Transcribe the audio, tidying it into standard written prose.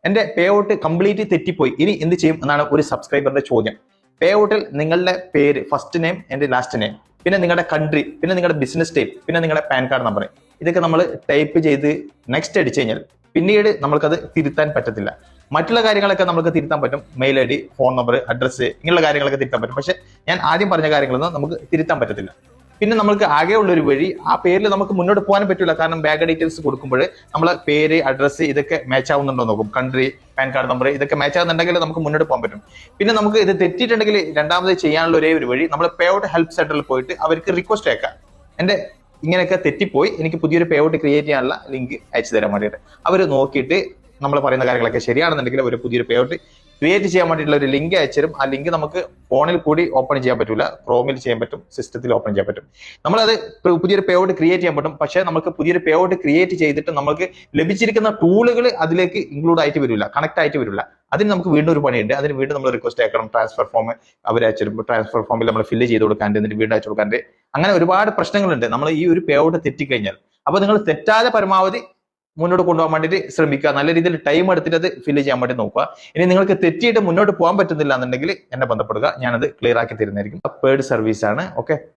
എന്റെ pay out complete തെറ്റിപ്പോയി, ഇനി എന്ത് ചെയ്യും എന്നാണ് ഒരു സബ്സ്ക്രൈബറിന്റെ ചോദ്യം. പേ ഔട്ടിൽ നിങ്ങളുടെ പേര്, first name and last name, പിന്നെ നിങ്ങളുടെ കൺട്രി, പിന്നെ നിങ്ങളുടെ ബിസിനസ് ടൈപ്പ്, പിന്നെ നിങ്ങളുടെ പാൻ കാർഡ് നമ്പർ, ഇതൊക്കെ നമ്മൾ ടൈപ്പ് ചെയ്ത് നെക്സ്റ്റ് അടിച്ചു കഴിഞ്ഞാൽ പിന്നീട് നമ്മൾക്കത് തിരുത്താൻ പറ്റത്തില്ല. മറ്റുള്ള കാര്യങ്ങളൊക്കെ നമുക്ക് തിരുത്താൻ പറ്റും, mail I D, phone number, address, ഇങ്ങനെയുള്ള കാര്യങ്ങളൊക്കെ തിരുത്താൻ പറ്റും. പക്ഷെ ഞാൻ ആദ്യം പറഞ്ഞ കാര്യങ്ങളൊന്നും നമുക്ക് തിരുത്താൻ പറ്റത്തില്ല. പിന്നെ നമുക്ക് ആകെ ഉള്ളൊരു വഴി, ആ പേരിൽ നമുക്ക് മുന്നോട്ട് പോകാൻ പറ്റില്ല. കാരണം ബാങ്ക് ഡീറ്റെയിൽസ് കൊടുക്കുമ്പോൾ നമ്മൾ പേര്, അഡ്രസ്സ് ഇതൊക്കെ മാച്ച് ആവുന്നുണ്ടോ നോക്കും. കൺട്രി, പാൻ കാർഡ് നമ്പർ ഇതൊക്കെ മാച്ച് ആവുന്നുണ്ടെങ്കിൽ നമുക്ക് മുന്നോട്ട് പോകാൻ പറ്റും. പിന്നെ നമുക്ക് ഇത് തെറ്റിയിട്ടുണ്ടെങ്കിൽ രണ്ടാമത് ചെയ്യാനുള്ള ഒരേ ഒരു വഴി, നമ്മൾ പേ ഔട്ട് ഹെൽപ്പ് സെന്ററിൽ പോയിട്ട് അവർക്ക് റിക്വസ്റ്റ് അയക്കാം. എന്റെ ഇങ്ങനെയൊക്കെ തെറ്റിപ്പോയി, എനിക്ക് പുതിയൊരു പേ ഔട്ട് ക്രിയേറ്റ് ചെയ്യാനുള്ള ലിങ്ക് അയച്ചു തരാൻ വേണ്ടിയിട്ട്. അവർ നോക്കിയിട്ട് നമ്മൾ പറയുന്ന കാര്യങ്ങളൊക്കെ ശരിയാണെന്നുണ്ടെങ്കിൽ ഒരു പുതിയൊരു പേ ഔട്ട് ക്രിയേറ്റ് ചെയ്യാൻ വേണ്ടിയിട്ടുള്ള ഒരു ലിങ്ക് അയച്ചുതരും. ആ ലിങ്ക് നമുക്ക് ഫോണിൽ കൂടി ഓപ്പൺ ചെയ്യാൻ പറ്റില്ല, ക്രോമിൽ ചെയ്യാൻ പറ്റും, സിസ്റ്റത്തിൽ ഓപ്പൺ ചെയ്യാൻ പറ്റും. നമ്മളത് പുതിയൊരു പേ ഔട്ട് ക്രിയേറ്റ് ചെയ്യാൻ പറ്റും. പക്ഷേ നമുക്ക് പുതിയൊരു പേ ഔട്ട് ക്രിയേറ്റ് ചെയ്തിട്ട് നമുക്ക് ലഭിച്ചിരിക്കുന്ന ടൂളുകൾ അതിലേക്ക് ഇൻക്ലൂഡ് ആയിട്ട് വരില്ല, കണക്ട് ആയിട്ട് വരില്ല. അതിന് നമുക്ക് വീണ്ടും ഒരു പണിയുണ്ട്. അതിന് വീണ്ടും നമ്മൾ റിക്വസ്റ്റ് അയക്കണം, ട്രാൻസ്ഫർ ഫോം അവർ അയച്ചിരുമ്പോൾ ട്രാൻസ്ഫർ ഫോമിൽ നമ്മൾ ഫില്ല് ചെയ്ത് കൊടുക്കാണ്ട്, എന്നിട്ട് വീണ്ടും അയച്ചു കൊടുക്കാണ്ട്, അങ്ങനെ ഒരുപാട് പ്രശ്നങ്ങളുണ്ട് നമ്മൾ ഈ ഒരു പേ ഔട്ട് തെറ്റിക്കഴിഞ്ഞാൽ. അപ്പൊ നിങ്ങൾ തെറ്റാതെ പരമാവധി മുന്നോട്ട് കൊണ്ടുപോകാൻ വേണ്ടിയിട്ട് ശ്രമിക്കുക. നല്ല രീതിയിൽ ടൈം എടുത്തിട്ട് അത് ഫില്ല് ചെയ്യാൻ വേണ്ടി നോക്കുക. ഇനി നിങ്ങൾക്ക് തെറ്റിയിട്ട് മുന്നോട്ട് പോകാൻ പറ്റുന്നില്ല എന്നുണ്ടെങ്കിൽ എന്നെ ബന്ധപ്പെടുക, ഞാനത് ക്ലിയർ ആക്കി തരുന്നതായിരിക്കും. പെയ്ഡ് സർവീസ് ആണ്. ഓക്കെ.